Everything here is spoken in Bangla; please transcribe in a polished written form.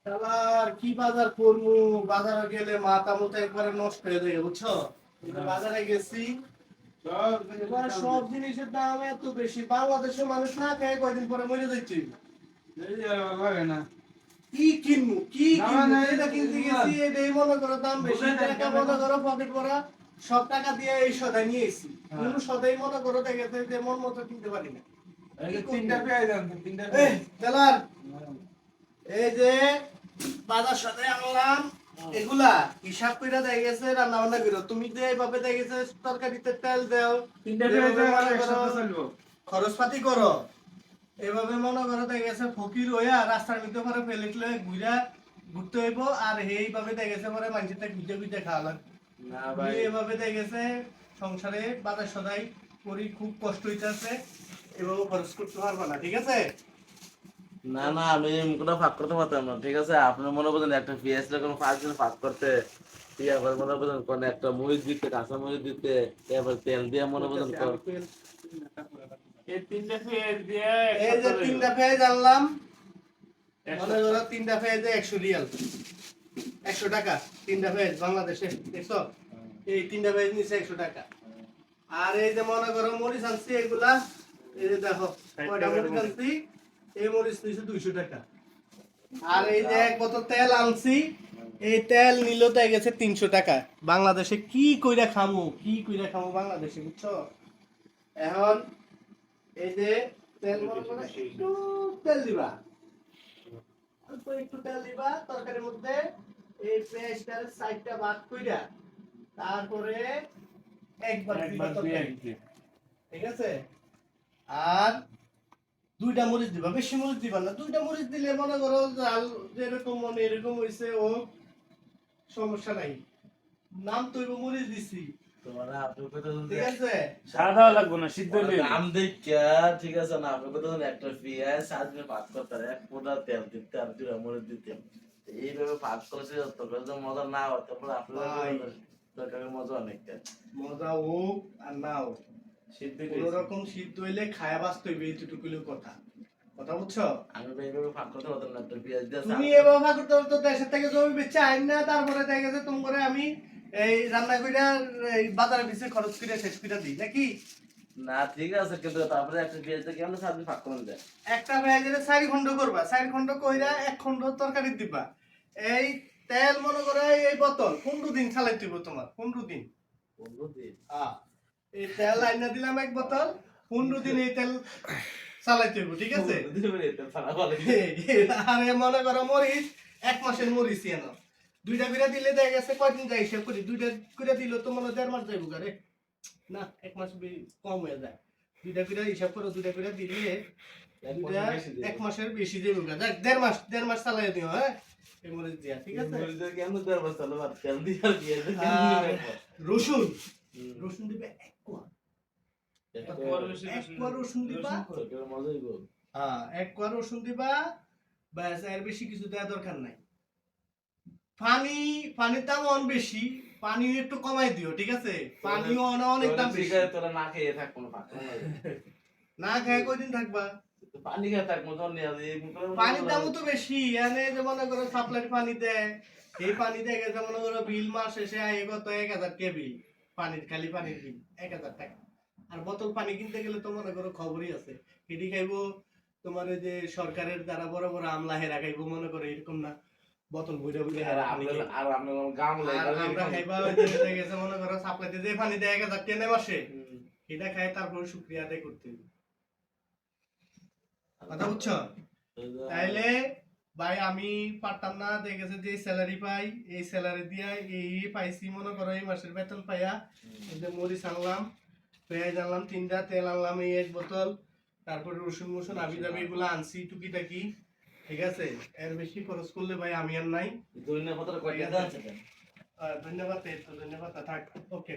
শালার কি বাজার করবো? বাজারে গেলে মাথা মুথা একবারে নষ্ট হয়ে যায়, বুঝছো? বাজারে গেছি, এবার সব জিনিসের দাম এত বেশি, বাংলাদেশের মানুষ না খেয়ে কয়দিন পরে মরে যাচ্ছে। কি কিনবো কি কিনবো, এটা কিনতে গেছি এটাই মনে করো দাম বেশি, টাকা মনে করো পকেট ভরা, সব টাকা দিয়ে এই সদাই নিয়ে এসেছি, কোনো সদাই মনে করো দেখেছে যে মন মতো কিনতে পারি না। তেলার এই যে বাজার সাথে আনলাম, এগুলা হিসাব করে দিয়ে গেছে রান্না বান্না করো। তুমি যে এইভাবে দিয়ে গেছে তরকারিতে তেল দাও, খরচপাতি করো, এভাবে মনে করো দিয়ে গেছে ফকির হইয়া রাস্তার মধ্যে পরে প্লেট লয়ে ঘুরতে হইব, আর এইভাবে দিয়ে গেছে পরে মানুষটা গুজে গুজে খাওয়া লাগবে না ভাই। এভাবে দিয়ে গেছে সংসারে বাজার সদাই করি, খুব কষ্ট হইতেছে, এভাবে খরচ করতে পারবা না, ঠিক আছে? না না, আমি কোনো ফাঁক করতে পারতাম না, ঠিক আছে? আপনি মনে করছেন একটা পেঁয়াজ কোনো ফাঁক করতে, এবার মনে করছেন কোন একটা মরিচ দিতে, কাঁচা মরিচ দিতে, এবার তেল দিয়ে মনে করছেন এই যে তিনটা পেঁয়াজ আনলাম, মনে করো তিনটা পেঁয়াজে 100 রিয়াল, 100 টাকা তিনটা পেঁয়াজ বাংলাদেশে, দেখছো? এই তিনটা পেঁয়াজ নিচ্ছে 100 টাকা। আর এই যে মনে করো মরিচ আনছি এগুলা, এই যে দেখো কয়টা মরিচ আনছি, এই মরিচ নিচ্ছে 200 টাকা। আর এই যে এক বোতল তেল আনছি, এই তেল নিল তাই গেছে 300 টাকা। বাংলাদেশে কি কইরা খামু বাংলাদেশে, বুঝছো? এখন এই যে তেল মনে করো একটু তেল দিবা, অল্প একটু তেল দিবা তরকারির মধ্যে, এই পেঁয়াজটার সাইডটা ভাগ কইরা তারপরে একবার দিবা তরকারি, ঠিক আছে? আর দুইটা মরিচ দিবা, বেশি মরিচ দিবা না, দুইটা মরিচ দিলে মনে করো জাল যেরকম মনে এরকম হইছে, ও সমস্যা নাই, নাম তো মরিচ দিছি, ঠিক আছে? সাদা লাগবে না, সিদ্ধ হইলে নাম দেখা, ঠিক আছে না? আপনি কথা একটা পেঁয়াজ সাজনে ভাগ করতে এক ফোঁটা তেল দিতে আর দুটা মরিচ দিতে, এইভাবে ভাগ করেছে তো মজা না হয়, তারপরে আপনার মজা অনেকটা মজা হোক আর না হোক, সিদ্ধ কোনো রকম সিদ্ধ হইলে খায়া বাঁচতে হইবে, এইটুকু কথা, কথা বুঝছো? আমি এইভাবে ভাগ করতে পারতাম না, একটা পেঁয়াজ দিয়ে তুমি এভাবে ভাগ করতে তো দেশের থেকে জমি বেচে আইন না, তারপরে দেখা গেছে তুমি করে আমি এই রান্না কইরা এই বাজারে বেশি খরচ করে শেষ করে দিই নাকি? না ঠিক আছে, কিন্তু তারপরে একটা পেঁয়াজ দিয়ে কেমন সাজনে ভাগ করে দেয়? একটা পেঁয়াজের 4 খণ্ড করবা, 4 খণ্ড কইরা 1 খণ্ড তরকারি দিবা। এই তেল মনে করো এই বোতল 15 দিন চালাইতে হইব তোমার, 15 দিন। 15 দিন? হ্যাঁ, এই তেল আইনা দিলাম এক বোতল, 15 দিন এই তেল চালাইতে হইব, ঠিক আছে? আরে মনে করো মরিচ 1 মাসের মরিচ এনো, দুইটা করে দিলে দেখা গেছে কয়দিন যায় হিসাব করি, দুইটা করে দিলে তো মনে 1.5 মাস যাইব গারে, না 1 মাস কম হয়ে যায়, দুইটা করে হিসাব করো, দুইটা করে দিলে 1 মাসের বেশি যাইব গা, দেখ 1.5 মাস চালাই দিও, হ্যাঁ এই মরিচ দিয়া, ঠিক আছে? কেমন দেড় বস্তা লোক তেল দিয়ে আর পেঁয়াজ দিয়ে রসুন, রসুন দিবে 1 কোয়া, 1 কোয়া রসুন দিবা, মজা হইব। হ্যাঁ 1 কোয়া রসুন দিবা, ব্যাস, এর বেশি কিছু দেওয়ার দরকার নাই। পানির দাম অনেক বেশি, পানি একটু কমাই দিও, ঠিক আছে? পানিও অনেক দাম বেশি। তোরা না খেয়ে থাকবো না, না খেয়ে কয়দিন থাকবা? পানি খেয়ে থাকবো তো পানির দামও তো বেশি, এনে যে মনে করো সাপ্লাই পানি দেয়, এই পানি দেয় গেছে মনে করো বিল মাস শেষে আয় কত 1000 কে বিল, পানির খালি পানির বিল 1000 টাকা। আর বোতল পানি কিনতে গেলে তো মনে করো খবরই আছে, এটি খাইবো তোমার ওই যে সরকারের দ্বারা বড় বড় আমলা হেরা খাইবো, মনে করো এরকম না, বোতল ভরে ভরে আর আমরা গাম আমরা খাইবা গেছে মনে করো সাপ্লাইতে যে পানি দেয় 1000 টেনে মাসে, এটা খাই তারপর শুকরিয়া আদায় করতে হবে, কথা বুঝছো? তাইলে ভাই আমি পারতাম না, দেখেছে যে স্যালারি পাই, এই স্যালারি দিয়া এই পাইছি, মনে করো এই মাসের বেতন পাইয়া এই যে মরিচ আনলাম, পেঁয়াজ আনলাম 3টা, তেল আনলাম এই 1 বোতল, তারপরে রসুন মসুন আবি যাবি এগুলো আনছি টুকিটাকি, ঠিক আছে? এর বেশি খরচ করলে ভাই আমি আর নাই। ধন্যবাদ, ধন্যবাদ, থাক, ওকে।